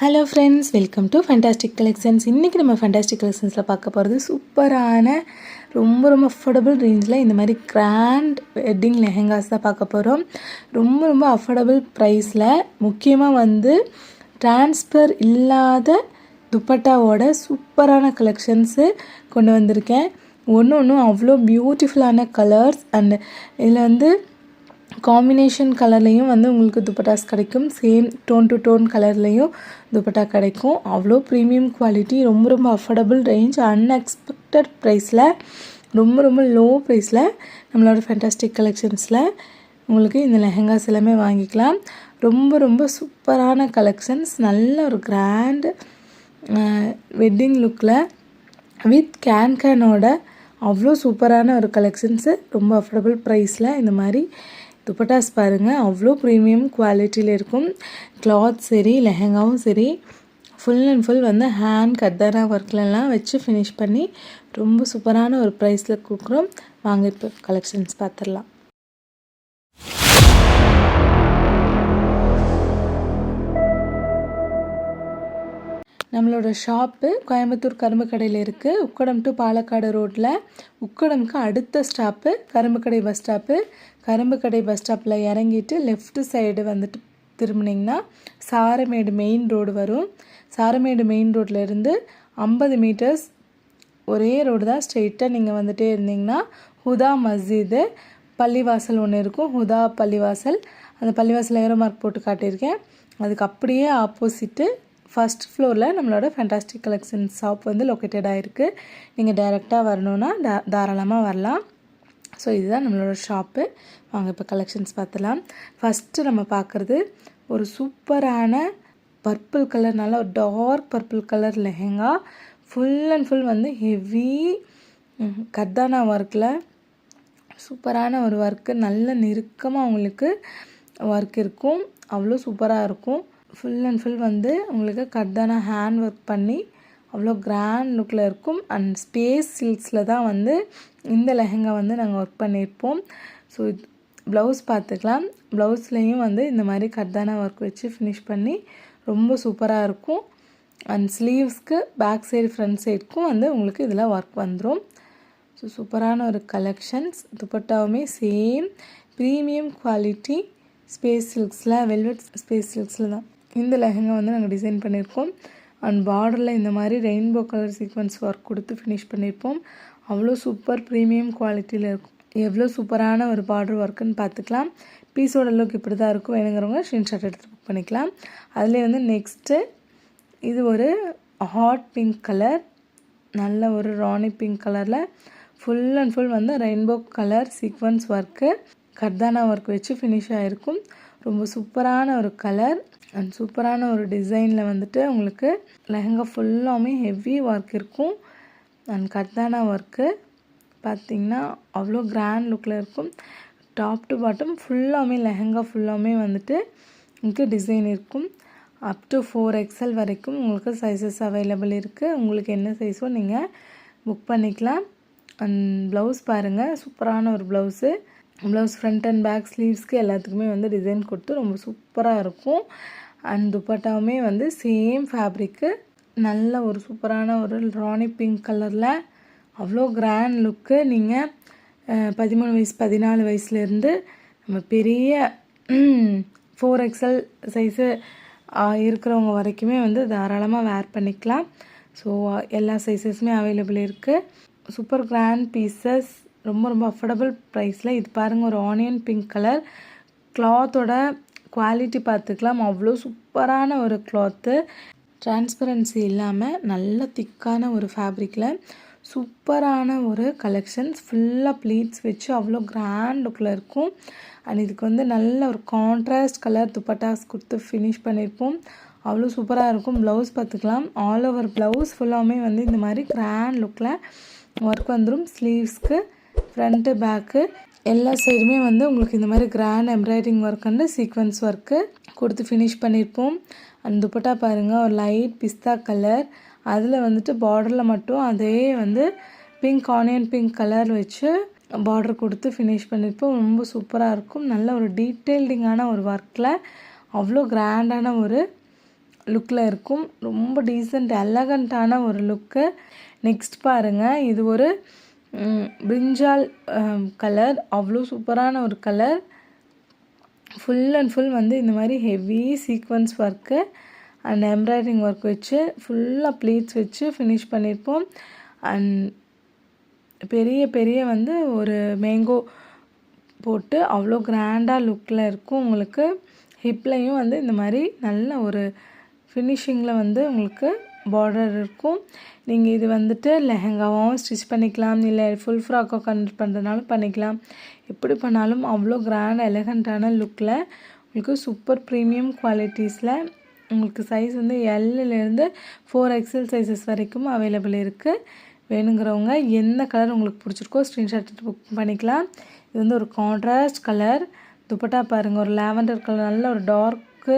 Hello friends, welcome to fantastic collections. இன்றைக்கி நம்ம fantastic கலெக்ஷன்ஸில் பார்க்க போகிறது சூப்பரான ரொம்ப அஃபோர்டபுள் ரேஞ்சில் இந்த மாதிரி கிராண்ட் வெட்டிங் லெஹெங்காஸ் தான் பார்க்க போகிறோம். ரொம்ப அஃபோர்டபுள் ப்ரைஸில், முக்கியமாக டிரான்ஸ்ஃபர் இல்லாத துப்பட்டாவோட சூப்பரான கலெக்ஷன்ஸு கொண்டு வந்திருக்கேன். ஒன்றும் அவ்வளோ பியூட்டிஃபுல்லான கலர்ஸ் அண்ட் இதில் காம்பினேஷன் கலர்லேயும் உங்களுக்கு துப்பட்டாஸ் கிடைக்கும். சேம் டோன் டு டோன் கலர்லேயும் துப்பட்டா கிடைக்கும். அவ்வளோ ப்ரீமியம் குவாலிட்டி, ரொம்ப அஃபோர்டபுள் ரேஞ்ச், அன்எக்ஸ்பெக்டட் ப்ரைஸில், ரொம்ப லோ ப்ரைஸில் நம்மளோட ஃபேண்டாஸ்டிக் கலெக்ஷன்ஸில் உங்களுக்கு இந்த லெஹெங்காஸ் எல்லாமே வாங்கிக்கலாம். ரொம்ப சூப்பரான கலெக்ஷன்ஸ், நல்ல ஒரு கிராண்ட் வெட்டிங் லுக்கில் வித் கேனோட அவ்வளோ சூப்பரான ஒரு கலெக்ஷன்ஸு, ரொம்ப அஃபோர்டபுள் ப்ரைஸில் இந்த மாதிரி துப்பட்டாஸ் பாருங்கள். அவ்வளோ ப்ரீமியம் குவாலிட்டியில் இருக்கும். கிளாத் சரி, லெஹெங்காவும் சரி, ஃபுல் அண்ட் ஃபுல் ஹேண்ட் கர்தானா ஒர்க்லலாம் வச்சு ஃபினிஷ் பண்ணி ரொம்ப சூப்பரான ஒரு ப்ரைஸில் கொடுக்குறோம். வாங்க இப்போ கலெக்ஷன்ஸ் பார்த்துடலாம். நம்மளோட ஷாப்பு கோயம்புத்தூர் கரும்பு கடையில் இருக்குது. உக்கடம் டு பாலக்காடு ரோட்டில். உக்கடமுக்கு அடுத்த ஸ்டாப்பு கரும்பு கடை பஸ் ஸ்டாப்பு. கரும்பு கடை பஸ் ஸ்டாப்பில் இறங்கிட்டு லெஃப்ட்டு சைடு திரும்பினீங்கன்னா சாரமேடு மெயின் ரோடு வரும். சாரமேடு மெயின் ரோட்லேருந்து 50 மீட்டர்ஸ் ஒரே ரோடு தான். ஸ்ட்ரெயிட்டாக நீங்கள் வந்துகிட்டே இருந்தீங்கன்னா ஹுதா மஸ்ஜிது பள்ளிவாசல் ஒன்று இருக்கும். ஹுதா பள்ளிவாசல், அந்த பள்ளிவாசல் ஏரோ மார்க் போட்டு காட்டியிருக்கேன். அதுக்கு அப்படியே ஆப்போசிட்டு ஃபஸ்ட் ஃப்ளோரில் நம்மளோட ஃபேண்டாஸ்டிக் கலெக்ஷன்ஸ் ஷாப் லொக்கேட்டட் ஆகிருக்கு. நீங்கள் டைரெக்டாக வரணுன்னா தாராளமாக வரலாம். ஸோ இதுதான் நம்மளோட ஷாப்பு. வாங்க இப்போ கலெக்ஷன்ஸ் பார்த்துலாம். ஃபஸ்ட்டு நம்ம பார்க்குறது ஒரு சூப்பரான பர்பிள் கலர், நல்ல ஒரு dark purple colour lehenga. Full and full heavy கர்தானா ஒர்க்கில் சூப்பரான ஒரு ஒர்க்கு, நல்ல நெருக்கமாக உங்களுக்கு ஒர்க் இருக்கும். அவ்வளோ சூப்பராக இருக்கும். ஃபுல் அண்ட் ஃபுல் உங்களுக்கு கர்தானா ஹேண்ட் ஒர்க் பண்ணி அவ்வளோ கிராண்ட் லுக்கில் இருக்கும். அண்ட் ஸ்பேஸ் சில்க்ஸில் தான் இந்த லெஹெங்கா நாங்கள் ஒர்க் பண்ணியிருப்போம். ஸோ ப்ளவுஸ் பார்த்துக்கலாம். ப்ளவுஸ்லேயும் இந்த மாதிரி கர்தானா ஒர்க் வச்சு ஃபினிஷ் பண்ணி ரொம்ப சூப்பராக இருக்கும். அண்ட் ஸ்லீவ்ஸ்க்கு பேக் சைடு ஃப்ரண்ட் சைடுக்கும் உங்களுக்கு இதில் ஒர்க் வந்துடும். ஸோ சூப்பரான ஒரு கலெக்ஷன்ஸ். துப்பட்டாவுமே சேம் ப்ரீமியம் குவாலிட்டி ஸ்பேஸ் சில்க்ஸில், வெல்வெட் ஸ்பேஸ் சில்க்ஸில் தான் இந்த லெஹெங்கா நாங்கள் டிசைன் பண்ணியிருக்கோம். அண்ட் பார்டரில் இந்த மாதிரி ரெயின்போ கலர் சீக்வன்ஸ் ஒர்க் கொடுத்து ஃபினிஷ் பண்ணியிருப்போம். அவ்வளோ சூப்பர் ப்ரீமியம் குவாலிட்டியில் இருக்கும். எவ்வளோ சூப்பரான ஒரு பார்டர் ஒர்க்குன்னு பார்த்துக்கலாம். பீஸோட லுக் இப்படி தான் இருக்கும். வேணுங்கிறவங்க ஸ்க்ரீன்ஷாட் எடுத்து புக் பண்ணிக்கலாம். அதிலே நெக்ஸ்ட்டு இது ஒரு ஹாட் பிங்க் கலர், நல்ல ஒரு ராணி பிங்க் கலரில் full and full rainbow colour sequins work கர்தானா ஒர்க் வச்சு ஃபினிஷ் ஆகிருக்கும். ரொம்ப சூப்பரான ஒரு கலர் அண்ட் சூப்பரான ஒரு டிசைனில் உங்களுக்கு லெஹெங்கா ஃபுல்லாமே ஹெவி ஒர்க் இருக்கும். அண்ட் கர்தானா ஒர்க்கு பார்த்திங்கன்னா அவ்வளோ கிராண்ட் லுக்கில் இருக்கும். டாப் டு பாட்டம் ஃபுல்லாமே லெஹெங்கா ஃபுல்லாமே உங்களுக்கு டிசைன் இருக்கும். அப் டு 4XL வரைக்கும் உங்களுக்கு சைஸஸ் அவைலபிள் இருக்குது. உங்களுக்கு என்ன சைஸோ நீங்கள் புக் பண்ணிக்கலாம். அண்ட் ப்ளவுஸ் பாருங்கள், சூப்பரான ஒரு blouse. Blouse front and back ஸ்லீவ்ஸ்க்கு எல்லாத்துக்குமே டிசைன் கொடுத்து ரொம்ப சூப்பராக இருக்கும். அண்ட் துப்பட்டாவுமே சேம் ஃபேப்ரிக்கு, நல்ல ஒரு சூப்பரான ஒரு ராணி பிங்க் கலரில் அவ்வளோ கிராண்ட் லுக்கு. நீங்கள் 13 வயசு 14 வயசுலேருந்து நம்ம பெரிய 4XL சைஸு இருக்கிறவங்க வரைக்குமே தாராளமாக வேர் பண்ணிக்கலாம். ஸோ எல்லா சைஸஸுமே அவைலபிள் இருக்குது. சூப்பர் கிராண்ட் பீசஸ், ரொம்ப அஃபோர்டபுள் ப்ரைஸில். இது பாருங்கள், ஒரு ஆனியன் பிங்க் கலர். கிளாத்தோட குவாலிட்டி பார்த்துக்கலாம். அவ்வளோ சூப்பரான ஒரு கிளாத்து, டிரான்ஸ்பரன்சி இல்லாமல் நல்ல திக்கான ஒரு ஃபேப்ரிக்கில் சூப்பரான ஒரு கலெக்ஷன்ஸ். ஃபுல்லாக ப்ளீட்ஸ் வச்சு அவ்வளோ கிராண்ட் லுக்கில் இருக்கும். அண்ட் இதுக்கு நல்ல ஒரு கான்ட்ராஸ்ட் கலர் துப்பட்டாஸ் கொடுத்து ஃபினிஷ் பண்ணியிருப்போம். அவ்வளோ சூப்பராக இருக்கும். ப்ளவுஸ் பார்த்துக்கலாம். ஆல் ஓவர் ப்ளவுஸ் ஃபுல்லாமே இந்த மாதிரி கிராண்ட் லுக்கில் ஒர்க் வந்துடும். ஸ்லீவ்ஸ்க்கு ஃப்ரண்ட்டு பேக்கு எல்லா சைடுமே உங்களுக்கு இந்த மாதிரி grand embroidery work and sequins work கொடுத்து ஃபினிஷ் பண்ணியிருப்போம். அந்த துப்பட்டா பாருங்கள், ஒரு லைட் பிஸ்தா கலர். அதில் பார்டரில் மட்டும் அதே பிங்க் ஆனியன் பிங்க் கலர் வச்சு பார்டர் கொடுத்து ஃபினிஷ் பண்ணியிருப்போம். ரொம்ப சூப்பராக இருக்கும். நல்ல ஒரு டீட்டெயில்டிங்கான ஒரு ஒர்க்கில் அவ்வளோ கிராண்டான ஒரு லுக்கில் இருக்கும். ரொம்ப டீசெண்ட் எலகண்ட்டான ஒரு லுக்கு. நெக்ஸ்ட் பாருங்கள், இது ஒரு பிரிஞ்சால் கலர். அவ்வளோ சூப்பரான ஒரு கலர். ஃபுல் அண்ட் ஃபுல் வந்து இந்த மாதிரி heavy sequence work and embroidering work வச்சு ஃபுல்லாக ப்ளீட்ஸ் வச்சு ஃபினிஷ் பண்ணியிருப்போம். அண்ட் பெரிய பெரிய வந்து ஒரு மேங்கோ போட்டு அவ்வளோ கிராண்டாக லுக்கில் இருக்கும். உங்களுக்கு ஹிப்லையும் வந்து இந்த மாதிரி நல்ல ஒரு ஃபினிஷிங்கில் வந்து உங்களுக்கு பார்டர் இருக்கும். நீங்கள் இது வந்துட்டு லெஹங்காவும் ஸ்டிச் பண்ணிக்கலாம், இல்லை ஃபுல் ஃப்ராக்கோ கன்வெர்ட் பண்ணுறதுனாலும் பண்ணிக்கலாம். எப்படி பண்ணாலும் அவ்வளோ கிராண்ட் எலகண்ட்டான லுக்கில் உங்களுக்கு சூப்பர் ப்ரீமியம் குவாலிட்டிஸில் உங்களுக்கு சைஸ் வந்து எல்லேருந்து 4XL சைஸஸ் வரைக்கும் அவைலபிள் இருக்குது. வேணுங்கிறவங்க எந்த கலர் உங்களுக்கு பிடிச்சிருக்கோ ஸ்க்ரீன்ஷாட் எடுத்து புக் பண்ணிக்கலாம். இது வந்து ஒரு கான்ட்ராஸ்ட் கலர். துப்பட்டா பாருங்கள், ஒரு லாவெண்டர் கலர், நல்ல ஒரு டார்க்கு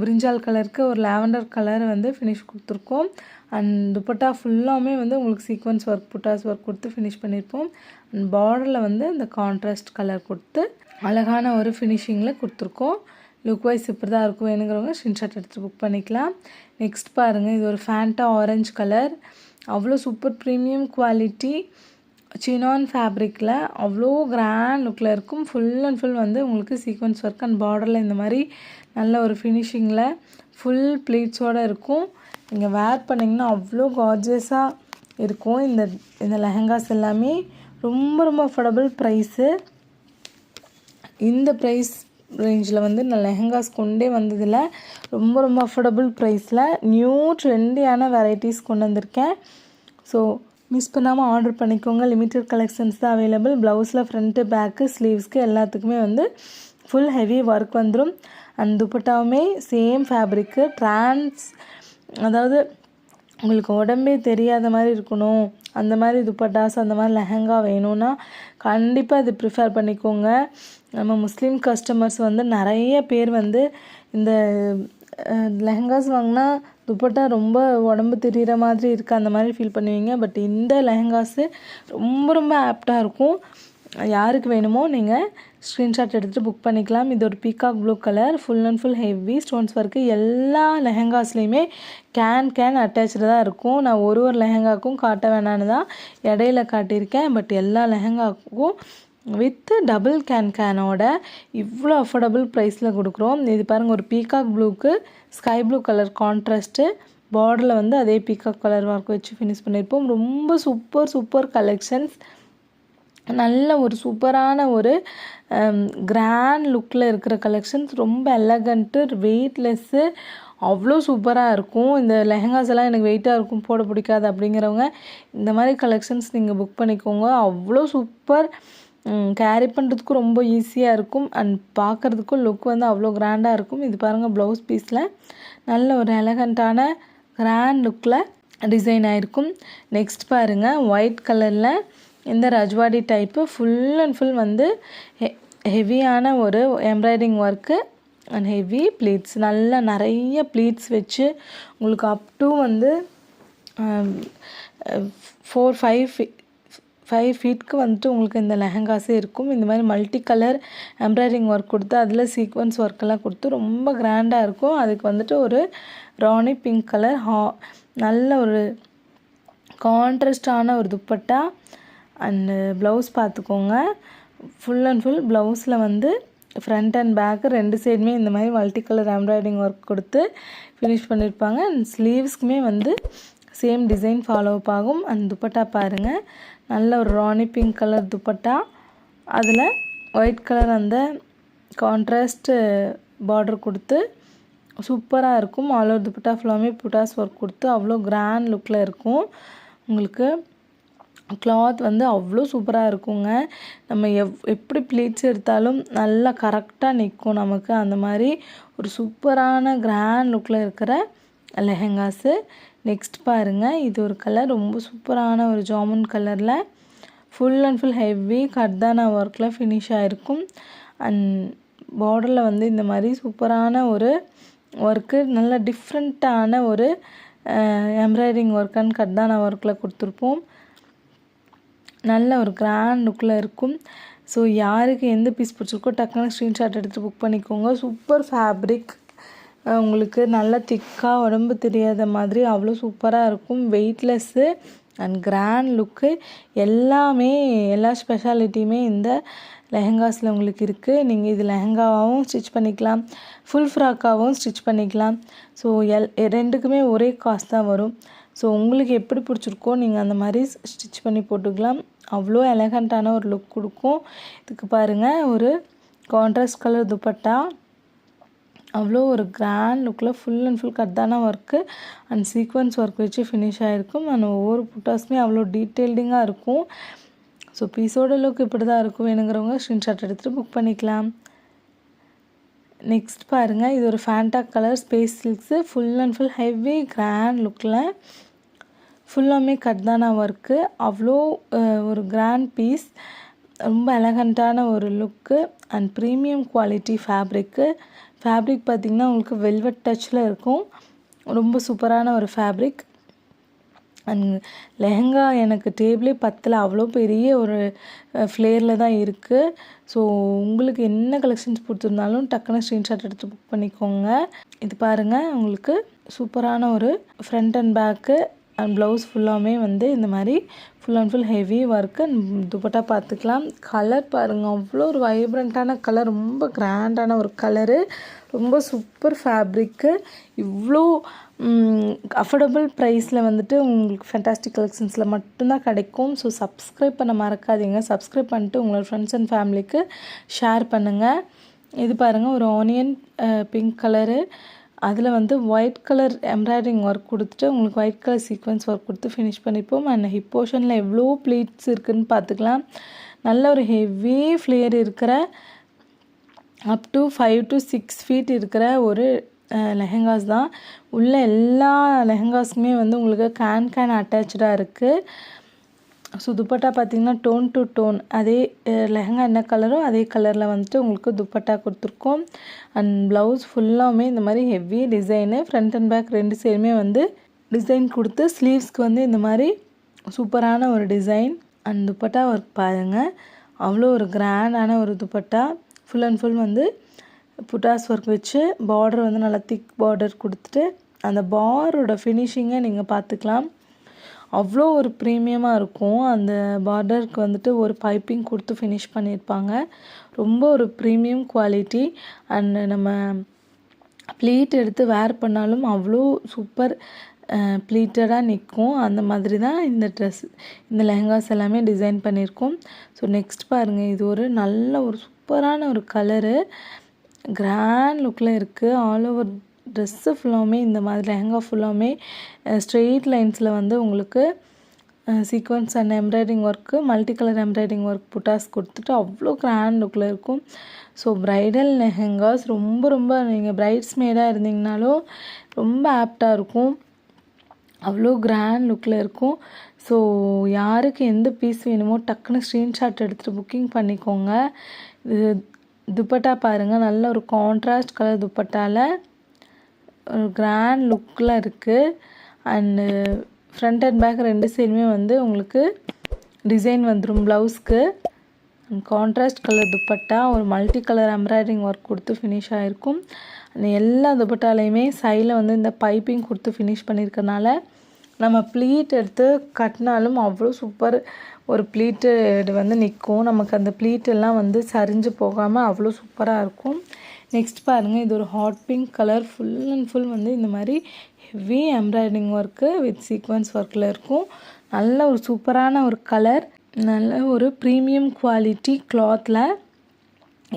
பிரிஞ்சால் கலருக்கு ஒரு லாவெண்டர் கலர் வந்து ஃபினிஷ் கொடுத்துருக்கோம். அண்ட் துப்பட்டா ஃபுல்லாமே வந்து உங்களுக்கு சீக்வன்ஸ் ஒர்க் புட்டாஸ் ஒர்க் கொடுத்து ஃபினிஷ் பண்ணியிருப்போம். அண்ட் பார்டரில் வந்து இந்த கான்ட்ராஸ்ட் கலர் கொடுத்து அழகான ஒரு ஃபினிஷிங்கில் கொடுத்துருக்கோம். லுக் வைஸ் இப்படி தான் இருக்கும். வேணுங்கிறவங்க ஸ்க்ரீன்ஷாட் எடுத்து புக் பண்ணிக்கலாம். நெக்ஸ்ட் பாருங்கள், இது ஒரு ஃபேண்டா ஆரஞ்சு கலர். அவ்வளோ சூப்பர் ப்ரீமியம் குவாலிட்டி சினான் ஃபேப்ரிக்கில் அவ்வளோ கிராண்ட் லுக்கில் இருக்கும். ஃபுல் அண்ட் ஃபுல் வந்து உங்களுக்கு சீக்வன்ஸ் ஒர்க் அண்ட் பார்டரில் இந்த மாதிரி நல்ல ஒரு ஃபினிஷிங்கில் ஃபுல் ப்ளீட்ஸோடு இருக்கும். நீங்கள் வேர் பண்ணிங்கன்னா அவ்வளோ கார்ஜியஸாக இருக்கும். இந்த லெஹங்காஸ் எல்லாமே ரொம்ப ரொம்ப அஃபோர்டபுள் ப்ரைஸு. இந்த ப்ரைஸ் ரேஞ்சில் வந்து நான் லெஹங்காஸ் கொண்டே வந்ததில் ரொம்ப ரொம்ப அஃபோர்டபுள் ப்ரைஸில் நியூ ட்ரெண்டியான வெரைட்டிஸ் கொண்டு வந்திருக்கேன். ஸோ மிஸ் பண்ணாமல் ஆர்டர் பண்ணிக்கோங்க. லிமிட்டட் கலெக்ஷன்ஸ் தான் அவைலபிள். ப்ளவுஸில் ஃப்ரண்ட்டு பேக்கு ஸ்லீவ்ஸ்க்கு எல்லாத்துக்குமே வந்து ஃபுல் ஹெவி ஒர்க் வந்துடும். அண்ட் துப்பட்டாவுமே சேம் ஃபேப்ரிக்கு அதாவது உங்களுக்கு உடம்பே தெரியாத மாதிரி இருக்கணும், அந்த மாதிரி துப்பட்டாஸ் அந்த மாதிரி லெஹங்கா வேணும்னா கண்டிப்பாக இது ப்ரிஃபர் பண்ணிக்கோங்க. நம்ம முஸ்லீம் கஸ்டமர்ஸ் வந்து நிறைய பேர் வந்து இந்த லெஹங்காஸ் வாங்கினா துப்பட்டா ரொம்ப உடம்பு தெரிகிற மாதிரி இருக்குது அந்த மாதிரி ஃபீல் பண்ணுவீங்க. பட் இந்த லெஹங்காஸு ரொம்ப ரொம்ப ஆப்டாக இருக்கும். யாருக்கு வேணுமோ நீங்கள் ஸ்க்ரீன்ஷாட் எடுத்துகிட்டு புக் பண்ணிக்கலாம். இது ஒரு peacock blue colour, full and full heavy stones work. எல்லா லெஹங்காஸ்லேயுமே கேன் அட்டாச்சு தான் இருக்கும். நான் ஒரு லெஹங்காக்கும் காட்ட வேணான்னு தான் இடையில காட்டியிருக்கேன். பட் எல்லா லெஹங்காக்கும் வித்து டபுள் கேனோட இவ்வளோ அஃபோர்டபுள் ப்ரைஸில் கொடுக்குறோம். இது பாருங்கள், ஒரு பீகாக் ப்ளூக்கு ஸ்கை ப்ளூ கலர் கான்ட்ராஸ்ட்டு, பார்டரில் வந்து அதே பீகாக் கலர் ஒர்க் வச்சு ஃபினிஷ் பண்ணியிருப்போம். ரொம்ப சூப்பர் கலெக்ஷன்ஸ். நல்ல ஒரு சூப்பரான ஒரு கிராண்ட் லுக்கில் இருக்கிற கலெக்ஷன்ஸ். ரொம்ப எலகண்ட்டு, வெயிட்லெஸ்ஸு, அவ்வளோ சூப்பராக இருக்கும். இந்த லெஹங்காஸ் எல்லாம் எனக்கு வெயிட்டாக இருக்கும், போட பிடிக்காது அப்படிங்கிறவங்க இந்த மாதிரி கலெக்ஷன்ஸ் நீங்கள் புக் பண்ணிக்கோங்க. அவ்வளோ சூப்பர், கேரி பண்ணுறதுக்கும் ரொம்ப ஈஸியாக இருக்கும். அண்ட் பார்க்குறதுக்கும் லுக் வந்து அவ்வளோ கிராண்டாக இருக்கும். இது பாருங்கள், ப்ளவுஸ் பீஸில் நல்ல ஒரு எலகண்ட்டான கிராண்ட் லுக்கில் டிசைன் ஆகிருக்கும். நெக்ஸ்ட் பாருங்கள், ஒயிட் கலரில் இந்த Rajwadi type full and full வந்து ஹெவியான ஒரு embroidery work and heavy pleats. நல்லா நிறைய ப்ளீட்ஸ் வச்சு உங்களுக்கு அப் டு வந்து 4-5 ஃபீட்க்கு வந்துட்டு உங்களுக்கு இந்த லெஹங்காஸே இருக்கும். இந்த மாதிரி மல்டி கலர் எம்ப்ராய்டிங் ஒர்க் கொடுத்து அதில் சீக்வன்ஸ் ஒர்க்கெல்லாம் கொடுத்து ரொம்ப கிராண்டாக இருக்கும். அதுக்கு வந்துட்டு ஒரு ராணி பிங்க் கலர் நல்ல ஒரு கான்ட்ராஸ்டான ஒரு துப்பட்டா அண்டு ப்ளவுஸ் பார்த்துக்கோங்க. ஃபுல் அண்ட் ஃபுல் ப்ளவுஸில் வந்து ஃப்ரண்ட் அண்ட் பேக்கு ரெண்டு சைடுமே இந்த மாதிரி மல்டி கலர் எம்ப்ராய்டிங் ஒர்க் கொடுத்து ஃபினிஷ் பண்ணியிருப்பாங்க. அண்ட் ஸ்லீவ்ஸ்க்குமே வந்து சேம் டிசைன் ஃபாலோ அப் ஆகும். அந்த துப்பட்டா பாருங்கள், நல்ல ஒரு ராணி பிங்க் கலர் துப்பட்டா, அதில் ஒயிட் கலர் அந்த கான்ட்ராஸ்ட்டு பார்டர் கொடுத்து சூப்பராக இருக்கும். ஆல் ஓவர் துப்பட்டா ஃபுல்லாமே புட்டாஸ் ஒர்க் கொடுத்து அவ்வளோ கிராண்ட் லுக்கில் இருக்கும். உங்களுக்கு கிளாத் வந்து அவ்வளோ சூப்பராக இருக்குங்க. நம்ம எப்படி ப்ளீட்ஸ் எடுத்தாலும் நல்லா கரெக்டாக நிற்கும் நமக்கு. அந்த மாதிரி ஒரு சூப்பரான கிராண்ட் லுக்கில் இருக்கிற லெஹங்காஸு. நெக்ஸ்ட் பாருங்கள், இது ஒரு கலர் ரொம்ப சூப்பரான ஒரு ஜாமுன் கலரில் ஃபுல் அண்ட் ஃபுல் ஹெவி கர்தானா ஒர்க்கில் ஃபினிஷ் ஆகிருக்கும். அண்ட் பார்டரில் வந்து இந்த மாதிரி சூப்பரான ஒரு ஒர்க்கு, நல்ல டிஃப்ரெண்ட்டான ஒரு எம்ப்ராய்டிங் ஒர்க் அண்ட் கர்தானா ஒர்க்கில் கொடுத்துருப்போம். நல்ல ஒரு கிராண்ட் லுக்கில் இருக்கும். ஸோ யாருக்கு எந்த பீஸ் பிடிச்சிருக்கோ டக்குன்னு ஸ்க்ரீன்ஷாட் எடுத்து புக் பண்ணிக்கோங்க. சூப்பர் ஃபேப்ரிக், உங்களுக்கு நல்லா திக்காக உடம்பு தெரியாத மாதிரி அவ்வளோ சூப்பராக இருக்கும். வெயிட்லெஸ்ஸு அண்ட் கிராண்ட் லுக்கு எல்லாமே எல்லா ஸ்பெஷாலிட்டியுமே இந்த லெஹெங்காஸில் உங்களுக்கு இருக்குது. நீங்கள் இது லெஹெங்காவாகவும் ஸ்டிச் பண்ணிக்கலாம், ஃபுல் ஃப்ராக்காகவும் ஸ்டிச் பண்ணிக்கலாம். ஸோ ரெண்டுக்குமே ஒரே காஸ்ட் தான் வரும். ஸோ உங்களுக்கு எப்படி பிடிச்சிருக்கோ நீங்கள் அந்த மாதிரி ஸ்டிச் பண்ணி போட்டுக்கலாம். அவ்வளோ எலகண்ட்டான ஒரு லுக் கொடுக்கும். இதுக்கு பாருங்கள், ஒரு கான்ட்ராஸ்ட் கலர் துப்பட்டா, அவ்வளோ ஒரு கிராண்ட் லுக்கில் ஃபுல் அண்ட் ஃபுல் கர்தானா ஒர்க்கு அண்ட் சீக்வன்ஸ் ஒர்க் வச்சு ஃபினிஷ் ஆகிருக்கும். அண்ட் ஒவ்வொரு புட்டாஸுமே அவ்வளோ டீட்டெயில்டிங்காக இருக்கும். ஸோ பீஸோட லுக் இப்படி தான் இருக்கும். வேணுங்கிறவங்க ஸ்க்ரீன்ஷாட் எடுத்துகிட்டு புக் பண்ணிக்கலாம். நெக்ஸ்ட் பாருங்கள், இது ஒரு Fanta colour space silks, full and full heavy grand லுக்கில் ஃபுல்லாமே கர்தானா ஒர்க்கு, அவ்வளோ ஒரு கிராண்ட் பீஸ், ரொம்ப எலகண்ட்டான ஒரு லுக்கு and premium quality fabric. Fabric பார்த்திங்கன்னா உங்களுக்கு வெல்வெட் டச்சில் இருக்கும். ரொம்ப சூப்பரான ஒரு ஃபேப்ரிக். அண்ட் லெஹெங்கா எனக்கு டேபிளே பத்தில், அவ்வளோ பெரிய ஒரு ஃப்ளேரில் தான் இருக்குது. ஸோ உங்களுக்கு என்ன கலெக்ஷன்ஸ் பிடிச்சிருந்தாலும் டக்குன்னு ஸ்க்ரீன்ஷாட் எடுத்து புக் பண்ணிக்கோங்க. இது பாருங்கள், உங்களுக்கு சூப்பரான ஒரு front and back and blouse ஃபுல்லாமே வந்து இந்த மாதிரி full and full heavy work. Dupatta பார்த்துக்கலாம். கலர் பாருங்கள், அவ்வளோ ஒரு வைப்ரண்ட்டான கலர், ரொம்ப கிராண்டான ஒரு கலரு, ரொம்ப சூப்பர் ஃபேப்ரிக்கு. இவ்வளோ அஃபோர்டபுள் ப்ரைஸில் வந்துட்டு உங்களுக்கு ஃபேண்டாஸ்டிக் கலெக்ஷன்ஸில் மட்டும்தான் கிடைக்கும். ஸோ சப்ஸ்கிரைப் பண்ண மறக்காதீங்க. சப்ஸ்கிரைப் பண்ணிட்டு உங்களோட ஃப்ரெண்ட்ஸ் அண்ட் ஃபேமிலிக்கு ஷேர் பண்ணுங்கள். இது பாருங்கள், ஒரு ஆனியன் பிங்க் கலரு, அதில் வந்து ஒயிட் கலர் எம்ப்ராய்டரிங் ஒர்க் கொடுத்துட்டு உங்களுக்கு ஒயிட் கலர் சீக்வன்ஸ் ஒர்க் கொடுத்து ஃபினிஷ் பண்ணிப்போம். அண்ட் ஹிப் போர்ஷனில் எவ்வளோ ப்ளீட்ஸ் இருக்குதுன்னு பார்த்துக்கலாம். நல்ல ஒரு ஹெவி ஃப்ளேர் இருக்கிற அப் டு 5 to 6 feet இருக்கிற ஒரு லெஹெங்காஸ் தான். உள்ள எல்லா லெஹெங்காஸுமே வந்து உங்களுக்கு கேன் அட்டாச்சாக இருக்குது. ஸோ துப்பட்டா பார்த்திங்கன்னா டோன் டு டோன், அதே லெஹெங்கா என்ன கலரோ அதே கலரில் வந்துட்டு உங்களுக்கு துப்பட்டா கொடுத்துருக்கோம். அண்ட் ப்ளவுஸ் ஃபுல்லாமே இந்த மாதிரி heavy design, front and back ரெண்டு சைடுமே வந்து டிசைன் கொடுத்து, ஸ்லீவ்ஸ்க்கு வந்து இந்த மாதிரி சூப்பரான ஒரு டிசைன். அண்ட் துப்பட்டா ஒர்க் பாருங்கள், அவ்வளோ ஒரு கிராண்டான ஒரு துப்பட்டா. ஃபுல் அண்ட் ஃபுல் வந்து புட்டாஸ் ஒர்க் வச்சு பார்டர் வந்து நல்லா திக் பார்டர் கொடுத்துட்டு அந்த பாரோட ஃபினிஷிங்கை நீங்கள் பார்த்துக்கலாம். அவ்வளோ ஒரு ப்ரீமியமாக இருக்கும். அந்த பார்டருக்கு வந்துட்டு ஒரு பைப்பிங் கொடுத்து ஃபினிஷ் பண்ணியிருப்பாங்க. ரொம்ப ஒரு ப்ரீமியம் குவாலிட்டி. அண்ட் நம்ம ப்ளீட் எடுத்து வேர் பண்ணாலும் அவ்வளோ சூப்பர் ப்ளீட்டடாக நிற்கும். அந்த மாதிரி தான் இந்த இந்த லெஹெங்காஸ் எல்லாமே டிசைன் பண்ணியிருக்கோம். ஸோ நெக்ஸ்ட் பாருங்கள், இது ஒரு நல்ல ஒரு சூப்பரான ஒரு கலரு, கிராண்ட் லுக்கில் இருக்குது. ஆல் ஓவர் ட்ரெஸ்ஸு ஃபுல்லாமே இந்த மாதிரி லெஹெங்கா ஃபுல்லாமே ஸ்ட்ரெயிட் லைன்ஸில் வந்து உங்களுக்கு sequins and embroidery work, multi colour embroidery work புட்டாஸ் கொடுத்துட்டு அவ்வளோ கிராண்ட் லுக்கில் இருக்கும். ஸோ ப்ரைடல் லெஹெங்காஸ் ரொம்ப நீங்கள் பிரைட்ஸ்மேடாக இருந்தீங்கனாலும் ரொம்ப ஆப்டாக இருக்கும். அவ்வளோ கிராண்ட் லுக்கில் இருக்கும். ஸோ யாருக்கு எந்த பீஸ் வேணுமோ டக்குன்னு ஸ்க்ரீன்ஷாட் எடுத்துகிட்டு புக்கிங் பண்ணிக்கோங்க. இது துப்பட்டா பாருங்கள், நல்ல ஒரு கான்ட்ராஸ்ட் கலர் துப்பட்டாவில் ஒரு கிராண்ட் லுக்கில் இருக்குது. அண்டு ஃப்ரண்ட் அண்ட் பேக் ரெண்டு சைடுமே வந்து உங்களுக்கு டிசைன் வந்துடும் ப்ளவுஸ்க்கு. அண்ட் கான்ட்ராஸ்ட் கலர் துப்பட்டா, ஒரு மல்டி கலர் எம்ப்ராய்டரிங் ஒர்க் கொடுத்து ஃபினிஷ் ஆகிருக்கும். அந்த எல்லா துப்பட்டாலையுமே சைடில் வந்து இந்த பைப்பிங் கொடுத்து ஃபினிஷ் பண்ணியிருக்கனால நம்ம ப்ளீட் எடுத்து கட்டினாலும் அவ்வளோ சூப்பர் ஒரு ப்ளீட்டு வந்து நிற்கும். நமக்கு அந்த ப்ளீட்டெல்லாம் வந்து சரிஞ்சு போகாமல் அவ்வளோ சூப்பராக இருக்கும். நெக்ஸ்ட் பாருங்கள், இது ஒரு hot pink colour, full and full வந்து இந்த மாதிரி heavy embroidering work with sequins ஒர்க்கில் இருக்கும். நல்ல ஒரு சூப்பரான ஒரு கலர், நல்ல ஒரு ப்ரீமியம் குவாலிட்டி கிளாத்தில்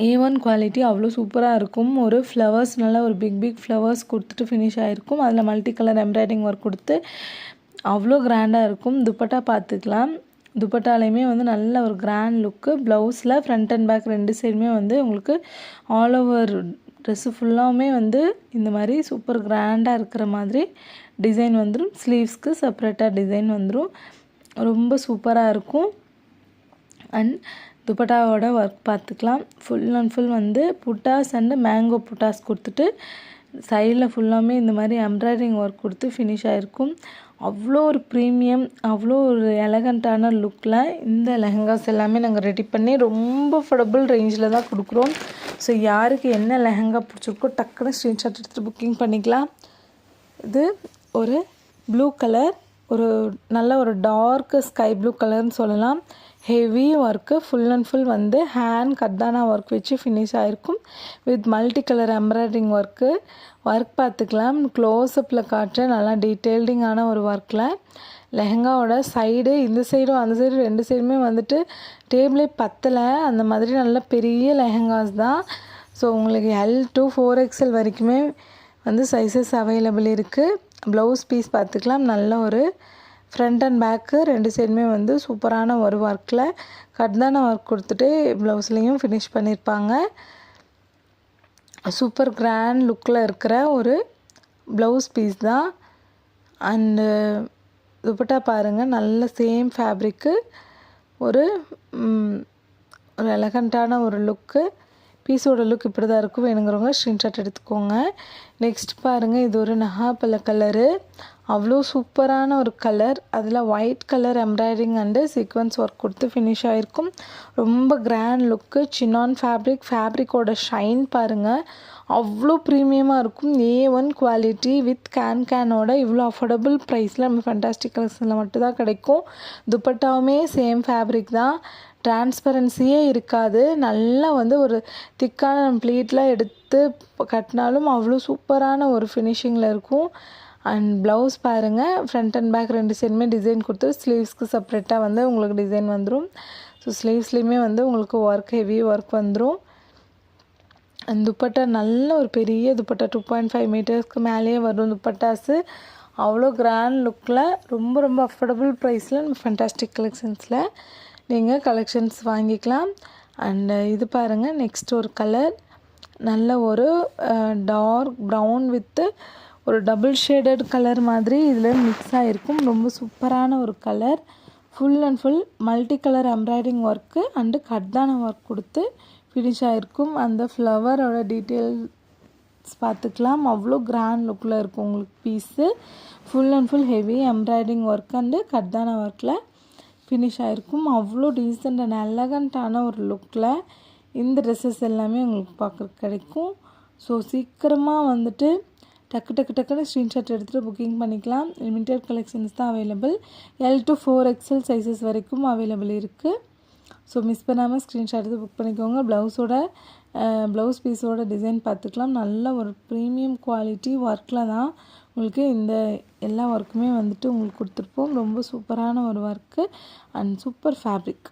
A1 குவாலிட்டி, அவ்வளோ சூப்பராக இருக்கும். ஒரு ஃப்ளவர்ஸ், நல்ல ஒரு பிக் ஃப்ளவர்ஸ் கொடுத்துட்டு ஃபினிஷ் ஆகிருக்கும். அதில் மல்டி கலர் எம்ப்ராய்டரிங் ஒர்க் கொடுத்து அவ்வளோ கிராண்டாக இருக்கும். துப்பட்டா பார்த்துக்கலாம். துப்பட்டாலையுமே வந்து நல்ல ஒரு கிராண்ட் லுக்கு. ப்ளவுஸில் ஃப்ரண்ட் அண்ட் பேக் ரெண்டு சைடுமே வந்து உங்களுக்கு ஆல் ஓவர் ட்ரெஸ்ஸு ஃபுல்லாமே வந்து இந்த மாதிரி சூப்பர் கிராண்டாக இருக்கிற மாதிரி டிசைன் வந்துடும். ஸ்லீவ்ஸ்க்கு செப்பரேட்டாக டிசைன் வந்துடும். ரொம்ப சூப்பராக இருக்கும். அண்ட் துப்பட்டாவோட ஒர்க் பார்த்துக்கலாம். ஃபுல் அண்ட் ஃபுல் வந்து புட்டாஸ் அண்டு மேங்கோ புட்டாஸ் கொடுத்துட்டு சைடில் ஃபுல்லாமே இந்த மாதிரி எம்ப்ராய்டரிங் ஒர்க் கொடுத்து ஃபினிஷ் ஆகிருக்கும். அவ்வளோ ஒரு ப்ரீமியம், அவ்வளோ ஒரு எலகண்ட்டான லுக்கில் இந்த லெஹெங்காஸ் எல்லாமே நாங்கள் ரெடி பண்ணி ரொம்ப அஃபோர்டபுள் ரேஞ்சில் தான் கொடுக்குறோம். ஸோ யாருக்கு என்ன லெஹங்கா பிடிச்சிருக்கோ டக்குன்னு ஸ்க்ரீன்ஷாட் எடுத்துகிட்டு புக்கிங் பண்ணிக்கலாம். இது ஒரு ப்ளூ கலர், ஒரு நல்ல ஒரு டார்க் ஸ்கை ப்ளூ கலர்னு சொல்லலாம். Heavy work, full and full வந்து ஹேண்ட் கர்தானா ஒர்க் வச்சு ஃபினிஷ் ஆகிருக்கும் with multi colour embroidering work. Work பார்த்துக்கலாம், க்ளோஸ்அப்பில் காட்டுற நல்லா டீட்டெயில்டிங்கான ஒரு ஒர்க்கில். லெஹங்காவோட சைடு இந்த சைடும் அந்த சைடு 2 சைடுமே வந்துட்டு டேபிளே பத்தலை, அந்த மாதிரி நல்ல பெரிய லெஹங்காஸ் தான். ஸோ உங்களுக்கு L to 4XL வரைக்குமே வந்து சைஸஸ் அவைலபிள் இருக்குது. ப்ளவுஸ் பீஸ் பார்த்துக்கலாம், நல்ல ஒரு ஃப்ரண்ட் அண்ட் பேக்கு 2 சைடுமே வந்து சூப்பரான ஒரு ஒர்க்கில் கர்தானா ஒர்க் கொடுத்துட்டு ப்ளவுஸ்லேயும் ஃபினிஷ் பண்ணியிருப்பாங்க. சூப்பர் கிராண்ட் லுக்கில் இருக்கிற ஒரு ப்ளவுஸ் பீஸ் தான். அண்டு துப்பட்டா பாருங்கள், நல்ல சேம் ஃபேப்ரிக்கு, ஒரு எலகண்ட்டான ஒரு லுக்கு. பீஸோட லுக் இப்படி தான் இருக்கும். வேணுங்கிறவங்க ஸ்க்ரீன்ஷாட் எடுத்துக்கோங்க. நெக்ஸ்ட் பாருங்கள், இது ஒரு நகாப்பழ கலரு, அவ்வளோ சூப்பரான ஒரு கலர். அதில் white colour embroidering and sequence work கொடுத்து ஃபினிஷ் ஆகிருக்கும். ரொம்ப கிராண்ட் லுக்கு. சின்னான் ஃபேப்ரிக்கோட ஷைன் பாருங்கள், அவ்வளோ ப்ரீமியமாக இருக்கும். A1 குவாலிட்டி வித் கேனோட இவ்வளோ அஃபோர்டபுள் ப்ரைஸில் நம்ம ஃபேண்டாஸ்டிக் கலெக்ஷனில் மட்டும்தான் கிடைக்கும். துப்பட்டாவுமே சேம் ஃபேப்ரிக் தான், டிரான்ஸ்பரன்சியே இருக்காது. நல்லா வந்து ஒரு திக்கான ப்ளீட்லாம் எடுத்து கட்டினாலும் அவ்வளோ சூப்பரான ஒரு ஃபினிஷிங்கில் இருக்கும். அண்ட் ப்ளவுஸ் பாருங்கள், ஃப்ரண்ட் அண்ட் பேக் 2 சைடுமே டிசைன் கொடுத்து ஸ்லீவ்ஸ்க்கு செப்ரேட்டாக வந்து உங்களுக்கு டிசைன் வந்துடும். ஸோ ஸ்லீவ்ஸ்லேயுமே வந்து உங்களுக்கு ஒர்க், ஹெவி ஒர்க் வந்துடும். அந்த துப்பட்டா நல்ல ஒரு பெரிய துப்பட்டா, 2.5 மீட்டர்ஸ்க்கு மேலேயே வரும் துப்பட்டாஸு. அவ்வளோ கிராண்ட் லுக்கில் ரொம்ப ரொம்ப அஃபோர்டபுள் ப்ரைஸில் நம்ம ஃபேண்டாஸ்டிக் கலெக்ஷன்ஸில் நீங்கள் கலெக்ஷன்ஸ் வாங்கிக்கலாம். அண்டு இது பாருங்கள், நெக்ஸ்ட் ஒரு கலர், நல்ல ஒரு டார்க் ப்ரௌன் வித்து ஒரு டபுள் ஷேடட் கலர் மாதிரி இதில் மிக்ஸ் ஆகிருக்கும். ரொம்ப சூப்பரான ஒரு colour. Full and full multi colour embroidering work and கர்தானா ஒர்க் கொடுத்து ஃபினிஷ் ஆகிருக்கும். அந்த ஃப்ளவரோட டீட்டெயில்ஸ் பார்த்துக்கலாம், அவ்வளோ கிராண்ட் லுக்கில் இருக்கும் உங்களுக்கு piece. Full and full heavy embroidering work and கர்தானா ஒர்க்கில் ஃபினிஷ் ஆகிருக்கும். அவ்வளோ டீசெண்ட் அண்ட் எலகண்ட்டான ஒரு லுக்கில் இந்த ட்ரெஸ்ஸஸ் எல்லாமே உங்களுக்கு பார்க்குறதுக்கு கிடைக்கும். ஸோ சீக்கிரமாக வந்துட்டு டக்குன்னு ஸ்க்ரீன்ஷாட் எடுத்துகிட்டு புக்கிங் பண்ணிக்கலாம். லிமிட்டட் கலெக்ஷன்ஸ் தான் available. L to 4XL sizes வரைக்கும் அவைலபிள் இருக்குது. ஸோ மிஸ் பண்ணாமல் ஸ்க்ரீன்ஷாட் எடுத்து புக் பண்ணிக்கோங்க. ப்ளவுஸ் பீஸோட டிசைன் பார்த்துக்கலாம். நல்ல ஒரு ப்ரீமியம் குவாலிட்டி ஒர்க்கில் தான் உங்களுக்கு இந்த எல்லா ஒர்க்குமே வந்துட்டு உங்களுக்கு கொடுத்துருப்போம். ரொம்ப சூப்பரான ஒரு ஒர்க்கு அண்ட் சூப்பர் ஃபேப்ரிக்.